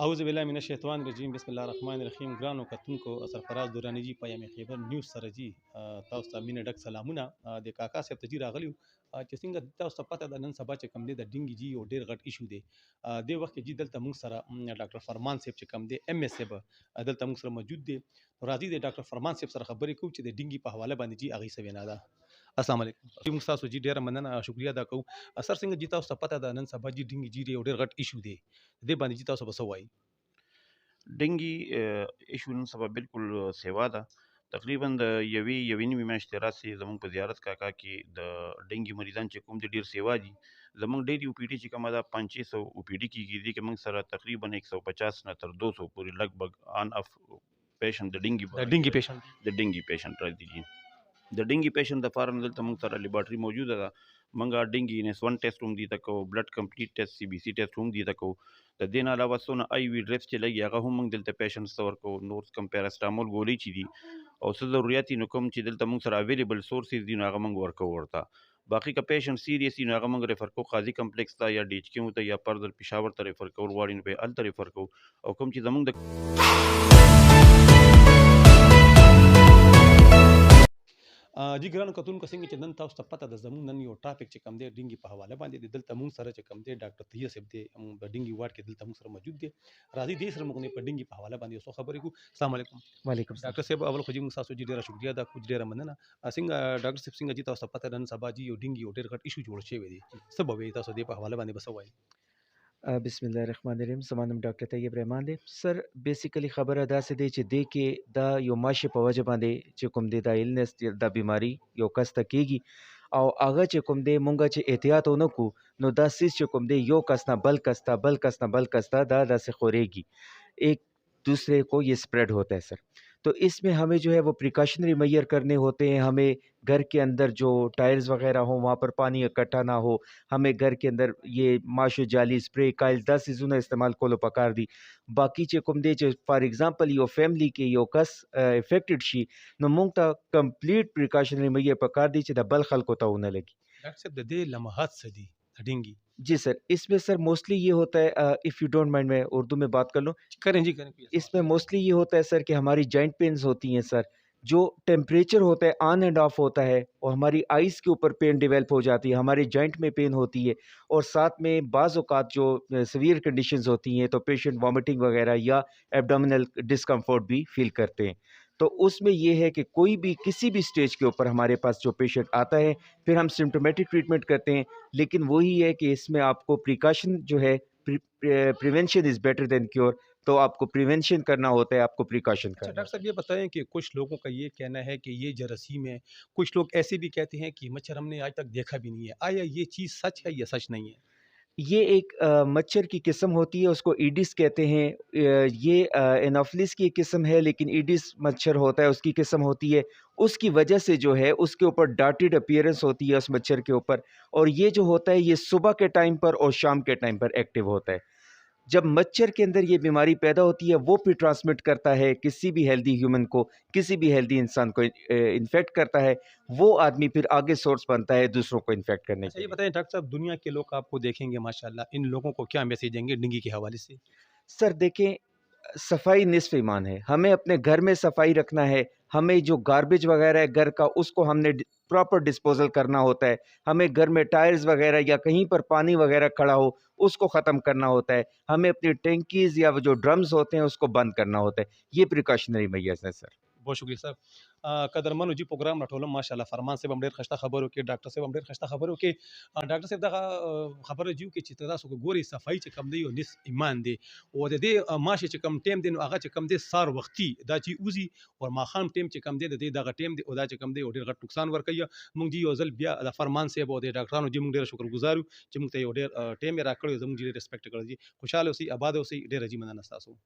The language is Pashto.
اعوذ بالله من الشیطان الرجیم بسم الله الرحمن الرحیم. ګرانو کتونکو سرفراز دورانی جی پایم خیبر نیوز سره جی تاسو ته مینه ډک سلامونه. د کاکا صاحب ته جی راغلیو چې څنګه تاسو ته پته ده نن سبا چې کم دی د ډینګي جی یو ډیر غټ ایشو دی. د وخت کې جی دلته موږ سره ډاکټر فرمان صاحب چې کم دی ایم ایس صاحب دلته موږ سره موجود دی. راځي د ډاکټر فرمان صاحب سره خبرې کوو چې د ډینګي په حواله باندې جی هغې څه وینا ده. السلام علیکم. موږ تاسو جی ډیره مننه شکریا ادا کوو. سر څنګه جی تاسو ته پته ده نن سبا جی ډینګي جی یو ډیر غټ ایشو دی دې باندې جی تاسو به څه وایي؟ ډنګي ایشو نن سبا بالکل سیوا ده. تقریبا د یوې نیمې میاشتې راسې زموږ په زیارت کاکا کې د ډنګي مریضان چې کوم دي ډېر سیوا دي. زموږ ډېری او پی ډي چې کومه ده 500 او پی ډي کېږي. دې کې موږ سره تقریبا 150 نه تر 200 پورې لګ آن اف پیشنټ د ډنګي پیشنټ راځي جي. د ډنګي پیشنټ دپاره نه دلته موږ سره لیبارټري موجوده ده. موږ ډنګي NS1 ټیسټ هم دې ته کوو، بلډ کمپلیټ ټیسټ CBC ټیسټ هم دې ته کوو. د دې نه علاوه څونه IV ډریپس چې لګي هغه هم موږ دلته پیشنټس ته ورکوو. نور کم پیراسټامول ګولۍ چې دي او څه ضرورت نو کوم چې دلته موږ سره اویلیبل سورسز دي نو هغه موږ ورکوو ورته. باقي که پیشنټ سیریس وي نو هغه موږ ریفر کوو قاضي کمپلیکس ته یا DHQ ته یا فردر پېښور ته ریفر کول غواړي نو به هلته ریفر کوو. او کوم چې زموږ د جی ګرانو کتونکو څنګه چې نن تاسو ته پته ده زموږ نن یو ټاپک چې کم دی ډینګي په حواله باندې دی. دلته موږ سره چې کم دی ډاکټر طیه صاحب دی د ډینګي وارډ کې دلته موږ سره موجود دی. راځي دې سره موږ په ډینګي په حواله باندې یو څه خبرې کوو. السلام علیکم. وعلیکم السلام. ډاکټر صاحب اول خو جی موږ تاسو جی ډیره شکریا ادا کوو، ډیره مننه. څنګه ډاکټر صاحب څنګه جی تاسو ته پته ده نن سبا جی یو ډینګي یو ډیر غټ ایشو جوړ شوی دی، څه به وایي تاسو دې په حواله باندې به څه وایي؟ بسم الله الرحمن الرحیم. زما نوم ډاکټر طیب رحمان دی. سر بیسیکلی خبره داسې دی چې دې کې دا یو ماشي په وجه باندې چې کوم دی دا ایلنس دا بیماری یو کس ته کېږي او هغه چې کوم دی مونږ چې احتیاط ونه کو نو دا سیز چې کوم دی یو کس نه بل کس ته بل کس نه بل کس ته دا داسې خورېږي، ایک دوسرے کو یہ اسپریڈ ہوتا ہے سر. تو اس میں ہمیں جو ہے وہ پریکاشنری میئر کرنے ہوتے ہیں. ہمیں گھر کے اندر جو ٹائلز وغیرہ ہوں وہاں پر پانی اکٹھا نہ ہو. ہمیں گھر کے اندر یہ ماشو جالی اسپرے کائل 10 سیزونه استعمال کولو پکار دي. باقی چې کوم دی چې فار ایگزامپل یو فیملی کې یو کس افیکټډ شي نو موږ ته کمپلیټ پریکاشنری میئر پکار دي چې د بل خلکو ته ونه لګي. ډاکټر صاحب د دې لمحات څه دي د ډینګي؟ جی سر اس میں سر موسٹلی یہ ہوتا ہے اف یو ڈونٹ مائنڈ میں اردو میں بات کر لوں. کریں جی کریں. اس میں موسٹلی یہ ہوتا ہے سر کہ ہماری جوائنٹ پینز ہوتی ہیں سر. جو ٹیمپریچر ہوتا ہے آن اینڈ آف ہوتا ہے اور ہماری آئیز کے اوپر پین ڈیولپ ہو جاتی ہے، ہمارے جوائنٹ میں پین ہوتی ہے اور ساتھ میں بعض اوقات جو سیویئر کنڈیشنز ہوتی ہیں تو پیشنٹ وامٹنگ وغیرہ یا ایبڈومینل ڈسکمفورٹ بھی فیل کرتے ہیں. تو اس میں یہ ہے کہ کوئی بھی کسی بھی سٹیج کے اوپر ہمارے پاس جو پیشنٹ آتا ہے پھر ہم سمپٹومیٹک ٹریٹمنٹ کرتے ہیں، لیکن وہی ہے کہ اس میں آپ کو پریکاشن جو ہے پریونشن از بیٹر دین کیور. تو آپ کو پریونشن کرنا ہوتا ہے، آپ کو پریکاشن کرنا. ڈاکٹر صاحب یہ بتائیں کہ کچھ لوگوں کا یہ کہنا ہے کہ یہ جراثیم ہے، کچھ لوگ ایسے بھی کہتے ہیں کہ مچھر ہم نے آج تک دیکھا بھی نہیں ہے. آیا یہ چیز سچ ہے یا سچ نہیں ہے؟ یہ ایک مچھر کی قسم ہوتی ہے، اس کو ایڈس کہتے ہیں. یہ انوفلس کی ایک قسم ہے لیکن ایڈس مچھر ہوتا ہے اس کی قسم ہوتی ہے. اس کی وجہ سے جو ہے اس کے اوپر ڈاٹڈ اپیئرنس ہوتی ہے اس مچھر کے اوپر، اور یہ جو ہوتا ہے یہ صبح کے ٹائم پر اور شام کے ٹائم پر ایکٹیو ہوتا ہے. جب مچھر کے اندر یہ بیماری پیدا ہوتی ہے وہ پھر ٹرانسمٹ کرتا ہے کسی بھی ہیلدی ہیومن کو، کسی بھی ہیلدی انسان کو انفیکٹ کرتا ہے. وہ آدمی پھر آگے سورس بنتا ہے دوسروں کو انفیکٹ کرنے کے. یہ بتائیں ڈاکٹر صاحب دنیا کے لوگ آپ کو دیکھیں گے ماشاءاللہ، ان لوگوں کو کیا میسیج دیں گے ڈینگی کے حوالے سے؟ سر دیکھیں صفائی نصف ایمان ہے. ہمیں اپنے گھر میں صفائی رکھنا ہے. ہمیں جو گاربیج وغیرہ ہے گھر کا اس کو ہم نے پراپر ڈسپوزل کرنا ہوتا ہے. ہمیں گھر میں ٹائرز وغیرہ یا کہیں پر پانی وغیرہ کھڑا ہو اس کو ختم کرنا ہوتا ہے. ہمیں اپنی ٹینکیز یا جو ڈرمز ہوتے ہیں اس کو بند کرنا ہوتا ہے. یہ پریکاشنری میئرز ہیں سر. بہت شکریہ صاحب. قدرمنو جی پروګرام راټولم ماشاءالله. فرمان صاحب هم ډېر خسته خبرو کې، ډاکټر صاحب هم ډېر خسته خبرو کې. ډاکټر صاحب دغه خبره جیو کې چې تاسو ګوري صفائی چې کم دی یو نس ایمان دی او د دې ماشه چې کم ټیم دی نو هغه چې کم دی سار وختي دا چې اوزي او ماخام ټیم چې کم دی د دې دغه ټیم دی او دا چې کم دی ډېر غټ نقصان ورکوي. موږ جی یو ځل بیا د فرمان صاحب او د ډاکټرانو جی موږ ډېر شکر گزار یو چې موږ ته یو ډېر ټیم راکړی، زموږ جی ریسپیکټ کړی. جی خوشاله اوسئ، آباد اوسئ، ډېر جی مننه تاسو.